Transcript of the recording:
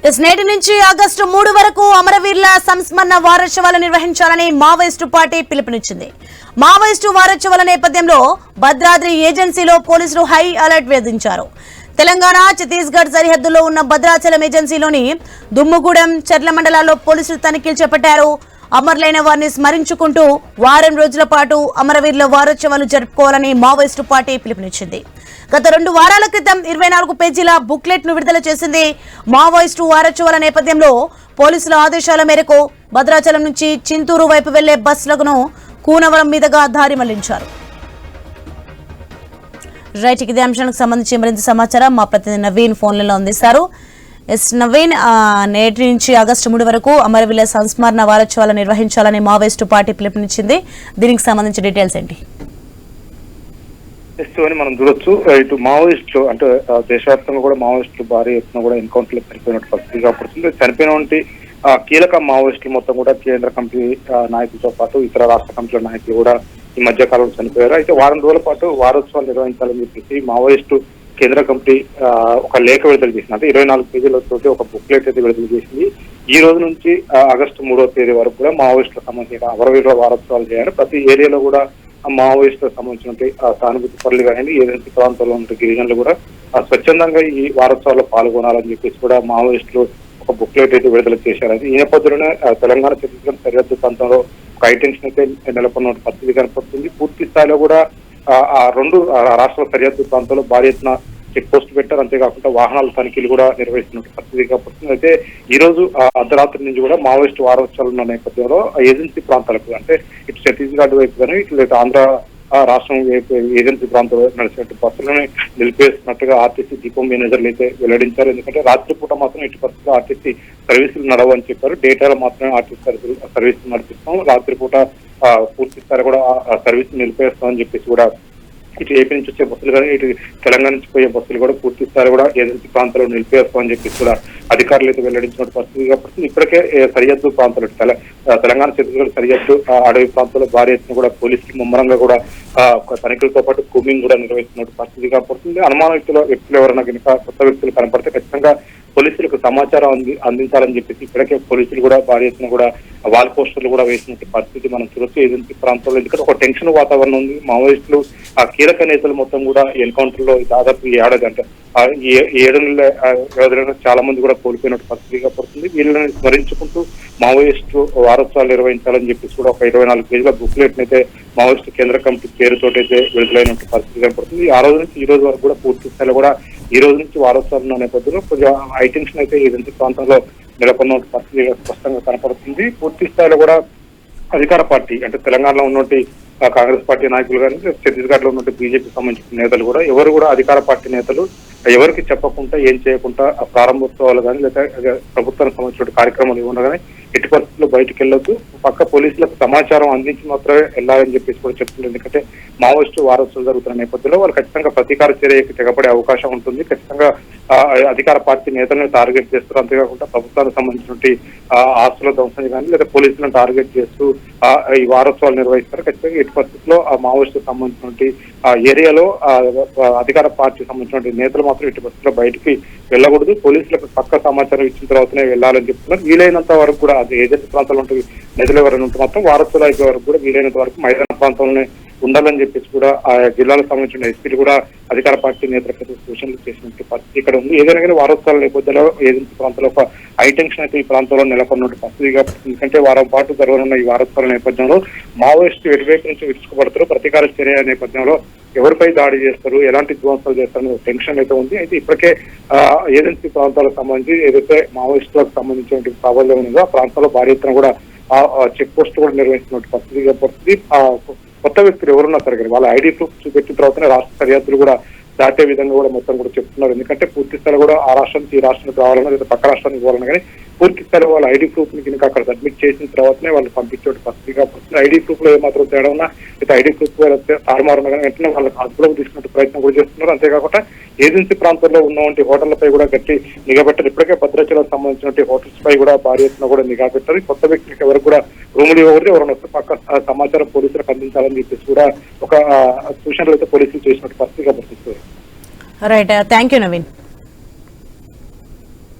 నేటి నుంచి ఆగస్టు 3 వరకు అమరవీరుల సంస్మరణ వారోత్సవాలు నిర్వహించాలని మావోయిస్టు పార్టీ పిలుపునిచ్చింది. మావోయిస్టు వారోత్సవాల నేపథ్యంలో భద్రాద్రి ఏజెన్సీలో పోలీసులు హై అలర్ట్ విధించారు. తెలంగాణ ఛత్తీస్గఢ్ సరిహద్దులో ఉన్న భద్రాచలం ఏజెన్సీలోని దుమ్ముగూడెం చర్ల మండలాల్లో పోలీసులు తనిఖీలు చేపట్టారు. అమరులైన వారిని స్మరించుకుంటూ వారం రోజుల పాటు అమరవీరుల వారోత్సవాలు జరుపుకోవాలని మావోయిస్టు పార్టీ పిలుపునిచ్చింది. గత 2 వారాల క్రితం 24 పేజీల బుక్లెట్ ను విడుదల చేసింది. మావోయిస్టు వారోత్సవాల నేపథ్యంలో పోలీసుల ఆదేశాల మేరకు భద్రాచలం నుంచి చింతూరు వైపు వెళ్లే బస్సులను కూనవరం మీదుగా దారి మళ్లించారు. రైట్, ఇదే అంశానికి సంబంధించి మరింత సమాచారం మా ప్రతినిధి నవీన్ ఫోన్లలో అందిస్తారు. నవీన్, నేటి నుంచి ఆగస్టు 3 వరకు అమరవీరుల సంస్మరణ వారోత్సవాలు నిర్వహించాలని మావోయిస్టు పార్టీ పిలుపునిచ్చింది. దీనికి సంబంధించి డీటెయిల్స్ ఏంటి? అని మనం చూడొచ్చు. ఇటు మావోయిస్టులు అంటే దేశవ్యాప్తంగా కూడా మావోయిస్టులు భారీ ఎత్తున కూడా ఎన్కౌంటర్లు చనిపోయినట్టు పరిస్థితి కాబడుతుంది. చనిపోయినటువంటి కీలక మావోయిస్టులు మొత్తం కూడా కేంద్ర కమిటీ నాయకులతో పాటు ఇతర రాష్ట్ర కమిటీల నాయకులు కూడా ఈ మధ్య కాలంలో చనిపోయారు. అయితే వారం రోజుల పాటు వారోత్సవాలు నిర్వహించాలని చెప్పేసి మావోయిస్టు కేంద్ర కమిటీ ఒక లేఖ విడుదల చేసింది. అంటే 24 పేజీలతో ఒక బుక్లెట్ అయితే విడుదల చేసింది. ఈ రోజు నుంచి ఆగస్టు 3వ తేదీ వరకు కూడా మావోయిస్టులకు సంబంధించిన అమరవీరుల వారోత్సవాలు చేయాలి. ప్రతి ఏరియాలో కూడా మావోయిస్టులకు సంబంధించిన సానుభూతి పనులు కానీ ఏజెన్సీ ప్రాంతాల్లో ఉన్న గిరిజనులు కూడా స్వచ్ఛందంగా ఈ వారోత్సవాల్లో పాల్గొనాలని చెప్పేసి కూడా మావోయిస్టులు ఒక బుక్లెట్ అయితే విడుదల చేశారు. ఈ నేపథ్యంలోనే తెలంగాణ ఛత్తీస్గఢ్ సరిహద్దు ప్రాంతంలో ఒక హైటెన్షన్ అయితే నెలకొన్న పరిస్థితి కనపడుతుంది. పూర్తి స్థాయిలో కూడా ఆ 2 రాష్ట్రాల సరిహద్దు ప్రాంతాల్లో భారీ ఎత్తున చెక్ పోస్ట్ పెట్టారు. అంతేకాకుండా వాహనాల తనిఖీలు కూడా నిర్వహిస్తున్న పరిస్థితి కనపడుతుంది. అయితే ఈ రోజు అర్ధరాత్రి నుంచి కూడా మావోయిస్టు వారోత్సవాలు ఉన్న నేపథ్యంలో ఏజెన్సీ ప్రాంతాలకు అంటే ఇటు ఛత్తీస్గఢ్ వైపు కానీ ఇటు ఆంధ్ర రాష్ట్రం ఏజెన్సీ ప్రాంతంలో నడిచినట్టు బస్సులను నిలిపేస్తున్నట్టుగా ఆర్టీసీ డిపో మేనేజర్లు అయితే వెల్లడించారు. ఎందుకంటే రాత్రిపూట మాత్రం ఇటు పరిస్థితుల్లో ఆర్టీసీ సర్వీసులు నడవని చెప్పారు. డేటాలో మాత్రమే ఆర్టీసీ సర్వీసులు నడిపిస్తాం, రాత్రిపూట పూర్తి స్థాయి కూడా సర్వీసులు నిలిపేస్తామని చెప్పేసి కూడా ఇటు ఏపీ నుంచి వచ్చే బస్సులు కానీ ఇటు తెలంగాణ నుంచి పోయే బస్సులు కూడా పూర్తి స్థాయి కూడా ఏజెన్సీ ప్రాంతాల్లో నిలిపేస్తామని చెప్పేసి కూడా అధికారులు అయితే వెల్లడించిన పరిస్థితి కాబట్టి ఇప్పటికే సరిహద్దు ప్రాంతాలు తెలంగాణ ఛత్తీస్గఢ్ సరిహద్దు అడవి ప్రాంతాల్లో భారీ ఎత్తున కూడా పోలీసులు ముమ్మరంగా కూడా తనిఖీలతో పాటు కూమింగ్ కూడా నిర్వహిస్తున్న పరిస్థితి కాబట్టి వ్యక్తులు ఎవరైనా కనుక కొత్త వ్యక్తులు కనపడితే ఖచ్చితంగా పోలీసులకు సమాచారం అందించాలని చెప్పేసి ఇప్పటికే పోలీసులు కూడా భారీ ఎత్తున కూడా వాల్ పోస్టర్లు కూడా వేసినట్టు పరిస్థితి మనం చూడొచ్చు ఏజెన్సీ ప్రాంతంలో. ఎందుకంటే ఒక టెన్షన్ వాతావరణం ఉంది. మావోయిస్టులు ఆ కీలక నేతలు మొత్తం కూడా ఎన్కౌంటర్ లో దాదాపు 7 గంటల 7 నెలల వ్యవధిలో చాలా మంది కూడా కోల్పోయినట్టు పరిస్థితిగా పడుతుంది. వీళ్ళని స్మరించుకుంటూ మావోయిస్టు వారోత్సవాలు నిర్వహించాలని చెప్పేసి కూడా ఒక 24 పేజీల బుక్లెట్ అయితే మావోయిస్టు కేంద్ర కమిటీ పేరుతోటి అయితే విడుదలైనట్టు పరిస్థితి కనపడుతుంది. ఆ రోజు నుంచి ఈ రోజు వరకు కూడా పూర్తి స్థాయిలో కూడా ఈ రోజు నుంచి వారోత్సవాలు ఉన్న నేపథ్యంలో కొంచెం హైటెన్షన్ అయితే ఏజెన్సీ ప్రాంతంలో నెలకొన్న పరిస్థితి స్పష్టంగా కనపడుతుంది. పూర్తి స్థాయిలో కూడా అధికార పార్టీ అంటే తెలంగాణలో ఉన్నటువంటి కాంగ్రెస్ పార్టీ నాయకులు కానీ ఛత్తీస్గఢ్ లో ఉన్నటువంటి బీజేపీకి సంబంధించిన నేతలు కూడా ఎవరు కూడా అధికార పార్టీ నేతలు ఎవరికి చెప్పకుండా ఏం చేయకుండా ప్రారంభోత్సవాలు కానీ లేదా ప్రభుత్వానికి సంబంధించిన కార్యక్రమాలు ఏమన్నా కానీ ఎట్టి పరిస్థితుల్లో బయటకు వెళ్ళొద్దు, పక్క పోలీసులకు సమాచారం అందించి మాత్రమే వెళ్ళాలని చెప్పేసి కూడా చెప్తున్నారు. ఎందుకంటే మావోయిస్టు వారోత్సవాలు జరుగుతున్న నేపథ్యంలో వాళ్ళు ఖచ్చితంగా ప్రతీకార చర్యకి తెగబడే అవకాశం ఉంటుంది. ఖచ్చితంగా అధికార పార్టీ నేతలను టార్గెట్ చేస్తారు. అంతేకాకుండా ప్రభుత్వానికి సంబంధించినటువంటి ఆస్తుల ధ్వంసం కానీ లేదా పోలీసులను టార్గెట్ చేస్తూ ఈ వారోత్సవాలు నిర్వహిస్తారు. ఖచ్చితంగా ఎట్టి పరిస్థితుల్లో ఆ మావోయిస్టుకు సంబంధించినటువంటి ఏరియాలో అధికార పార్టీకి సంబంధించినటువంటి నేతలు మాత్రం ఎట్టి పరిస్థితుల్లో బయటికి వెళ్ళకూడదు. పోలీసులకు పక్క సమాచారం ఇచ్చిన తర్వాతనే వెళ్ళాలని చెప్తున్నారు. వీలైనంత వరకు కూడా అది ఏజెన్సీ ప్రాంతాల్లో ఉంటే నేతలు ఎవరైనా ఉంటే మాత్రం వారోత్సవాలు అయిపోయే వరకు కూడా వీలైనంత వరకు మైదాన ప్రాంతంలోనే ఉండాలని చెప్పేసి కూడా ఆ జిల్లాలకు సంబంధించిన ఎస్పీలు కూడా అధికార పార్టీ నేతలకు సూచనలు చేసినట్టు పరిస్థితి ఇక్కడ ఉంది. ఏదైనా కానీ వారోత్సవాల నేపథ్యంలో ఏజెన్సీ ప్రాంతంలో ఒక హైటెన్షన్ అయితే ఈ ప్రాంతంలో నెలకొన్నట్టు పరిస్థితిగా ఎందుకంటే వారం పాటు జరగనున్న ఈ వారోత్సవాల నేపథ్యంలో మావోయిస్టు ఎటువైపు నుంచి విరుచుకుపడతారు, ప్రతీకార చర్య నేపథ్యంలో ఎవరిపై దాడి చేస్తారు, ఎలాంటి ధ్వంసాలు చేస్తారనే టెన్షన్ అయితే ఉంది. అయితే ఇప్పటికే ఏజెన్సీ ప్రాంతాలకు సంబంధించి ఏదైతే మావోయిస్టులకు సంబంధించిన ప్రాబల్యం ఉందో ఆ ప్రాంతంలో భారీ ఎత్తున కూడా చెక్ పోస్ట్ కూడా నిర్వహిస్తున్నట్టు పరిస్థితిగా పడుతుంది. కొత్త వ్యక్తులు ఎవరున్నా సరే కానీ వాళ్ళ ఐడి ప్రూఫ్ చూపెట్టిన తర్వాతనే రాష్ట్ర సరిహద్దులు కూడా దాటే విధంగా కూడా మొత్తం కూడా చెప్తున్నారు. ఎందుకంటే పూర్తి స్థాయిలో కూడా ఆ రాష్ట్రం నుంచి ఈ రాష్ట్రానికి రావాలన్నా లేదా పక్క రాష్ట్రానికి పోవాలన్నా కానీ పూర్తి స్థాయిలో వాళ్ళ ఐడి ప్రూఫ్ ని కనుక అక్కడ సబ్మిట్ చేసిన తర్వాతనే వాళ్ళు పంపించే పరిస్థితిగా పడుతుంది. ఐడి ప్రూఫ్ లో ఏమాత్రం తేడా ఉన్నా లేదా ఐడి ప్రూఫ్ తారుమారున్నా కానీ వెంటనే వాళ్ళకి అదుపులోకి తీసుకునే ప్రయత్నం కూడా చేస్తున్నారు. అంతేకాకుండా ఏజెన్సీ ప్రాంతంలో ఉన్నటువంటి హోటళ్లపై కూడా గట్టి నిఘా పెట్టారు. ఇప్పటికే భద్రాచలం సంబంధించిన హోటల్స్ పై కూడా భారీ ఎత్తున కూడా నిఘా పెట్టారు. కొత్త వ్యక్తులకు ఎవరికి కూడా రూములు ఇవ్వకూడదు, ఎవరైనా వస్తే పక్క సమాచారం పోలీసులకు అందించాలని చెప్పేసి కూడా ఒక సూచనలు అయితే పోలీసులు చేసినట్టు పరిస్థితిగా పడుతుంది. Right, thank you Naveen.